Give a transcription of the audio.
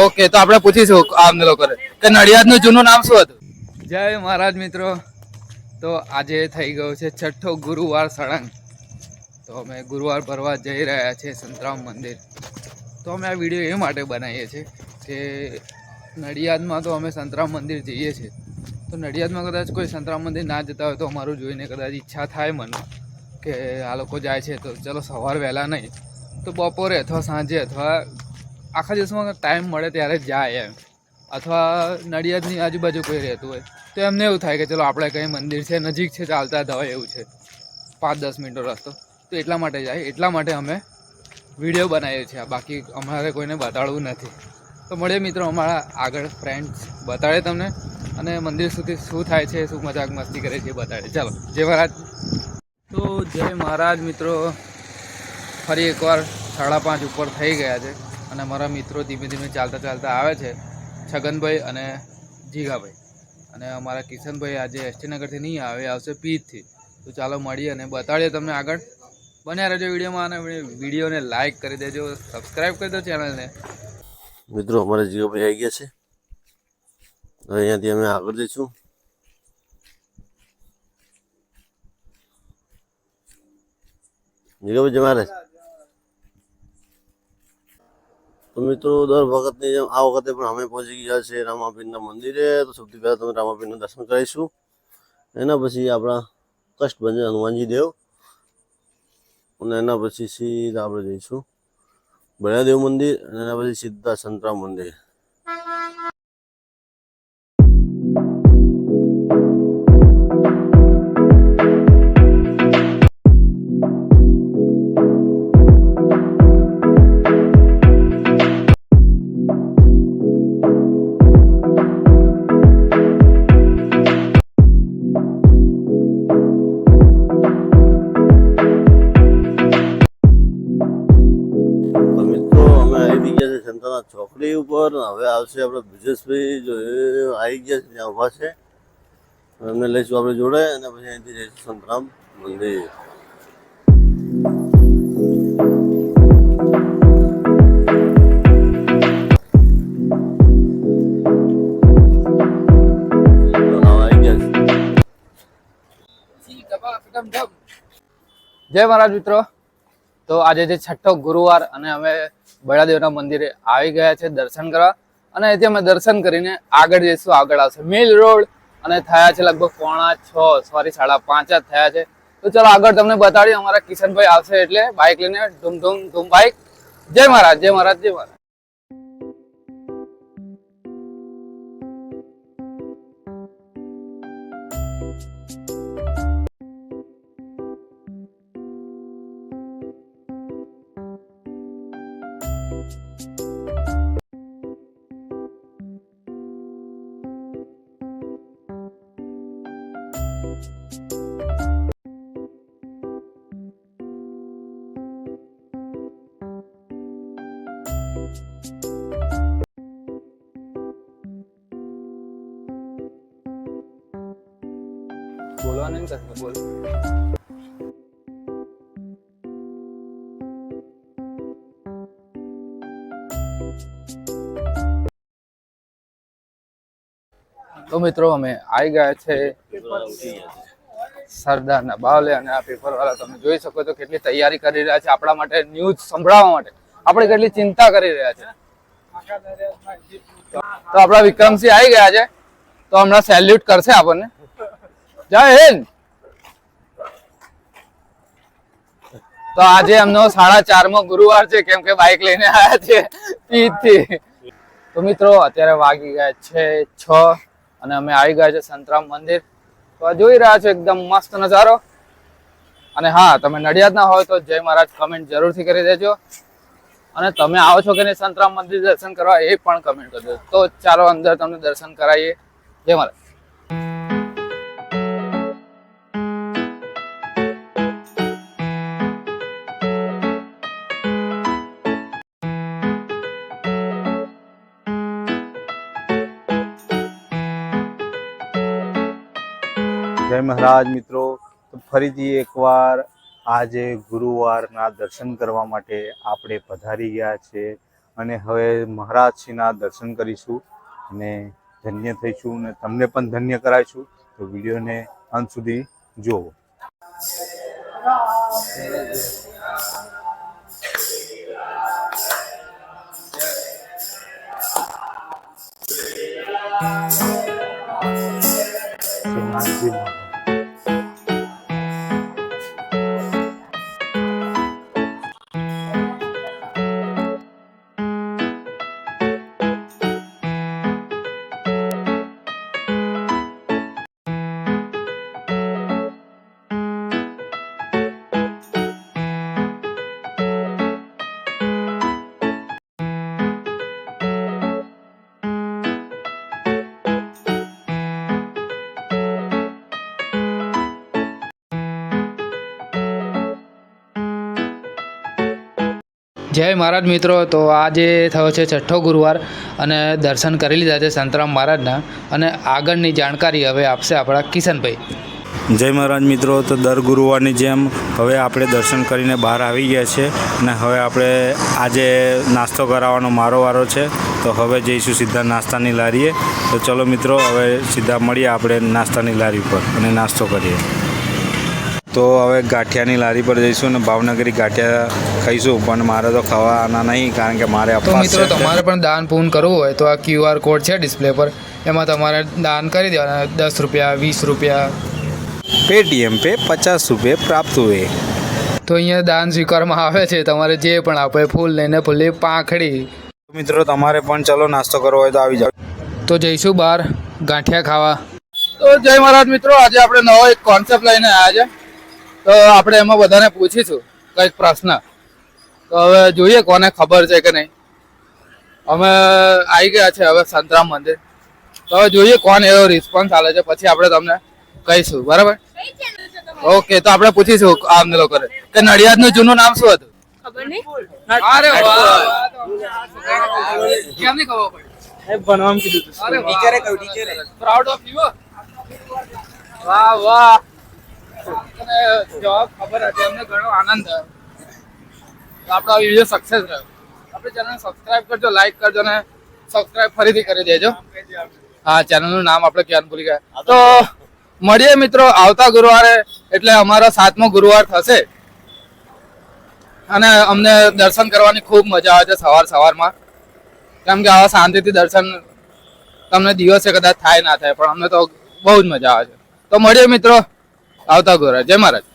Okay, તો આપણે પૂછીશું આમને લોકોને કે નડિયાદનું જૂનું નામ શું હતું. જય મહારાજ મિત્રો, તો આજે થઈ ગયો છે છઠ્ઠો ગુરુવાર સળંગ. તો અમે ગુરુવાર ભરવા જઈ રહ્યા છીએ સંતરામ મંદિર. તો અમે આ વિડીયો એ માટે બનાવીએ છીએ કે નડિયાદમાં તો અમે સંતરામ મંદિર જઈએ છીએ, તો નડિયાદમાં કદાચ કોઈ સંતરામ મંદિર ના જતા હોય તો અમારું જોઈને કદાચ ઈચ્છા થાય મને કે આ લોકો જાય છે તો ચલો સવાર વહેલા નહીં તો બપોરે અથવા સાંજે અથવા આખા દિવસમાં ટાઈમ મળે ત્યારે જાય એમ, અથવા નડિયાદની આજુબાજુ કોઈ રહેતું હોય તો એમને એવું થાય કે ચલો આપણે કંઈ મંદિર છે નજીક છે ચાલતા જવાય એવું છે 5-10 મિનિટનો રસ્તો, તો એટલા માટે જાય. એટલા માટે અમે વિડીયો બનાવીએ છીએ, બાકી અમારે કોઈને બતાડવું નથી. તો મળીએ મિત્રો અમારા આગળ ફ્રેન્ડ્સ બતાડે તમને, અને મંદિર સુધી શું થાય છે, શું મજાક મસ્તી કરે છે એ બતાડે. ચાલો, જય મહારાજ. તો જય મહારાજ મિત્રો, ફરી એકવાર 5:30 ઉપર થઈ ગયા છે અને અમારા મિત્રો ધીમે ધીમે ચાલતા ચાલતા આવે છે, છગનભાઈ અને જીગાભાઈ. અને અમારા કિશનભાઈ આજે એસટી નગરથી નહીં આવે, આવશે પીજથી. તો ચાલો મળીએ અને બતાડીએ તમને આગળ. બન્યા રહેજો વિડીયોમાં અને વિડીયોને લાઇક કરી દેજો, સબસ્ક્રાઈબ કરી દો ચેનલને. મિત્રો અમારા જીગાભાઈ આવી ગયા છે, અહીંયાથી અમે આગળ જઈશું. જીગાભાઈ જય મહારાજ. તો મિત્રો દર વખતની જેમ આ વખતે પણ અમે પહોંચી ગયા છે રામાપીરના મંદિરે. તો સૌથી પહેલાં તમે રામાપીરના દર્શન કરીશું, એના પછી આપણા કષ્ટભંજન હનુમાનજી દેવ, અને એના પછી સીધા આપણે જઈશું બળિયાદેવ મંદિર, અને એના પછી સીધા સંતરામ મંદિર. ચોકડી ઉપર હવે આવશે આપણે બ્રિજેશભાઈ, જો એ આવી ગયા છે ત્યાં ઊભા છે, એમને લઈશું આપણે જોડે, અને પછી અહીંથી જઈશું સંતરામ મંદિર. જય મહારાજ મિત્રો, તો આજે છે છઠ્ઠો ગુરુવાર અને અમે બળાદેવના મંદિરે આવી ગયા છે દર્શન કરવા, અને અહીંથી અમે દર્શન કરીને આગળ જઈશું. આગળ આવશે મિલ રોડ, અને થયા છે લગભગ 4:45 5:30 જ થયા છે. તો ચલો આગળ તમને બતાડીએ. અમારા કિશનભાઈ આવશે એટલે બાઇક લઈને ધૂમ ધૂમ ધૂમ બાઇક. જય મહારાજ, જય મહારાજ, જય મહારાજ. બોલવા નહીં કરતો, બોલ. તો મિત્રો અમે આવી ગયા છે સરદારના બાવલે, અને આ પેપર વાળા તમે જોઈ શકો છો કેટલી તૈયારી કરી રહ્યા છે આપણા માટે, ન્યૂઝ સંભળાવવા માટે આપણે કેટલી ચિંતા કરી રહ્યા છે. તો આપણા વિક્રમસિંહ આવી ગયા છે, તો હમણાં સેલ્યુટ કરશે આપણને. જય હિન્દ. તો આજે એમનો 4:30 ગુરુવાર છે, કેમ કે બાઇક લઈને આવ્યા છે પીજથી. તો મિત્રો અત્યારે વાગી ગયા છે 6 અને અમે આવી ગયા છે સંતરામ મંદિર. તો આ જોઈ રહ્યા છો એકદમ મસ્ત નજારો. અને હા, તમે નડિયાદના હોય તો જય મહારાજ કમેન્ટ જરૂરથી કરી દેજો, અને તમે આવો છો કે નહીં સંતરામ મંદિર દર્શન કરવા એ પણ કમેન્ટ કરજો. તો ચાલો અંદર તમને દર્શન કરાવીએ. જય મહારાજ. જય મહારાજ મિત્રો, તો ફરીથી એકવાર આજે ગુરુવારના દર્શન કરવા માટે આપણે પધારી ગયા છે અને હવે મહારાજશ્રીના દર્શન કરીશું અને ધન્ય થઈશું અને તમને પણ ધન્ય કરાવીશું. તો વિડીયોને અંત સુધી જુઓ. શ્રીનાથજી મહારાજ. જય મહારાજ મિત્રો. તો આજે થયો છે છઠ્ઠો ગુરુવાર અને દર્શન કરી લીધા છે સંતરામ મહારાજના અને આગળની જાણકારી હવે આપશે આપણા કિશનભાઈ. જય મહારાજ મિત્રો. તો દર ગુરુવારની જેમ હવે આપણે દર્શન કરીને બહાર આવી ગયા છે અને હવે આપણે આજે નાસ્તો કરાવવાનો મારો વારો છે. તો હવે જઈશું સીધા નાસ્તાની લારીએ. તો ચલો મિત્રો, હવે સીધા મળીએ આપણે નાસ્તાની લારી પર અને નાસ્તો કરીએ. તો હવે ગાંઠિયાની લારી પર જઈશું અને ભાવનગરી ગાંઠિયા ખાઈશું. પણ મારે તો ખાવાના નહીં, કારણ કે મારે તો અપવાસ મિત્રો છે. તમારે પણ દાન પૂન કરવું હોય તો આ QR કોડ છે ડિસ્પ્લે પર, એમાં તમારે દાન કરી દેવાના. 10 રૂપિયા, 20 રૂપિયા. पेटीएम पे 50 रुपये प्राप्त हुए. તો અહીંયા દાન સ્વીકારવામાં આવે છે. તમારે જે પણ આપે, ફૂલ લઈને ફૂલની પાંખડી. મિત્રો તમારે પણ ચલો નાસ્તો કરવો હોય તો આવી જાઓ. તો જઈશું બહાર ગાંઠિયા ખાવા. તો જય મહારાજ મિત્રો, આજે આપણે નવો એક કોન્સેપ્ટ લઈને આવ્યા છે. તો આપણે એમાં બધાને પૂછીશું કંઈક પ્રશ્ન. તો હવે જોઈએ કોને ખબર છે કે નહીં. અમે આવી ગયા છે હવે સંતરામ મંદિર. તો હવે જોઈએ કોણ એવો રિસ્પોન્સ આલે છે, પછી આપણે તમને કહીશું. બરાબર? ઓકે, તો આપણે પૂછીશું આમને લોકોને કે નડિયાદનું જૂનું નામ શું હતું? ખબર નહીં. અરે વાહ, કેમ નહીં ખબર પડી? ભણવામાં કીધું તું. અરે વાહ. ટીચરે કહ્યું, ટીચરે. Proud of you. વાહ વાહ, અને જવાબ ખબર હતી, અમને ઘણો આનંદ થયો. તો આપણો આ વિડીયો સક્સેસ રહ્યો. આપણે ચેનલને સબસ્ક્રાઇબ કરજો, લાઈક કરજો અને સબસ્ક્રાઇબ ફરીથી કરી દેજો. હા, ચેનલનું નામ આપણે ક્યાં ભૂલી ગયા. તો મળીએ મિત્રો આવતા ગુરુવારે, એટલે અમારો 7મો ગુરુવાર થશે અને અમને દર્શન કરવાની ખૂબ મજા આવે છે સવારમાં. કેમ કે આવા શાંતિથી દર્શન તમને દિવસે કદાચ થાય ના થાય, પણ અમને તો બહુ જ મજા આવે છે. તો મળીએ મિત્રો આવતા ગુરુવારે. જય મહારાજ.